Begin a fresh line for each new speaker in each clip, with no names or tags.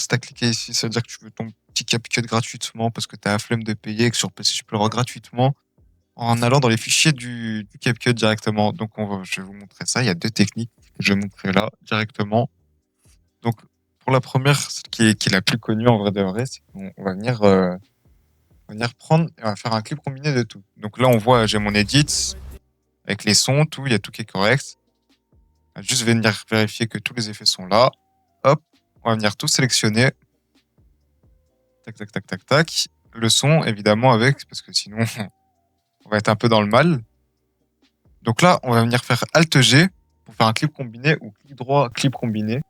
Si tu as cliqué ici, ça veut dire que tu veux ton petit CapCut gratuitement parce que tu as la flemme de payer et que sur PC, tu peux l'avoir gratuitement en allant dans les fichiers du CapCut directement. Donc, je vais vous montrer ça. Il y a 2 techniques que je vais montrer là directement. Donc, pour la première, celle qui est la plus connue en vrai de vrai, c'est qu'on va venir prendre et on va faire un clip combiné de tout. Donc là, on voit, j'ai mon edit avec les sons, tout, il y a tout qui est correct. On va juste venir vérifier que tous les effets sont là. Hop, on va venir tout sélectionner. Tac, tac, tac, tac, tac. Le son, évidemment, avec, parce que sinon, on va être un peu dans le mal. Donc là, on va venir faire Alt-G pour faire un clip combiné ou clic droit, clip combiné.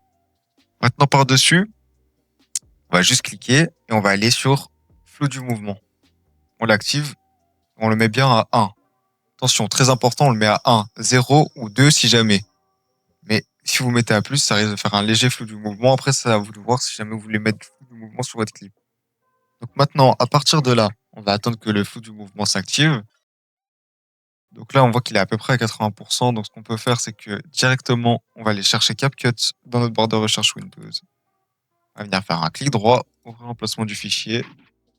Maintenant, par-dessus, on va juste cliquer et on va aller sur flou du mouvement. On l'active, on le met bien à 1. Attention, très important, on le met à 1, 0 ou 2 si jamais. Mais si vous mettez à plus, ça risque de faire un léger flou du mouvement. Après, ça, à vous de voir si jamais vous voulez mettre du flou du mouvement sur votre clip. Donc maintenant, à partir de là, on va attendre que le flou du mouvement s'active. Donc là, on voit qu'il est à peu près à 80%. Donc ce qu'on peut faire, c'est que directement, on va aller chercher CapCut dans notre barre de recherche Windows. On va venir faire un clic droit, ouvrir l'emplacement du fichier.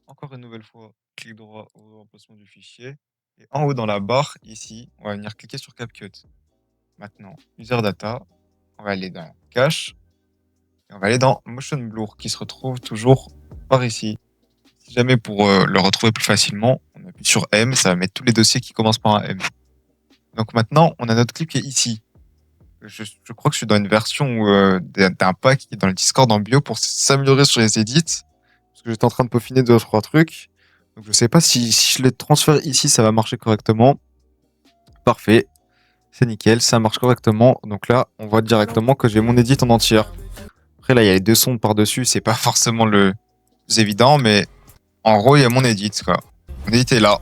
Encore une nouvelle fois, clic droit, ouvrir l'emplacement du fichier. Et en haut dans la barre, ici, on va venir cliquer sur CapCut. Maintenant, User Data, on va aller dans Cache. Et on va aller dans Motion Blur, qui se retrouve toujours par ici. Si jamais pour le retrouver plus facilement, on appuie sur M, ça va mettre tous les dossiers qui commencent par un M. Donc maintenant, on a notre clip qui est ici. Je crois que je suis dans une version d'un pack qui est dans le Discord en bio pour s'améliorer sur les edits. Parce que j'étais en train de peaufiner 2-3 trucs. Donc je sais pas si je les transfère ici, ça va marcher correctement. Parfait. C'est nickel, ça marche correctement. Donc là, on voit directement que j'ai mon edit en entière. Après là, il y a les 2 sons par-dessus, c'est pas forcément le plus évident, mais en gros, il y a mon edit, quoi. Mon edit est là.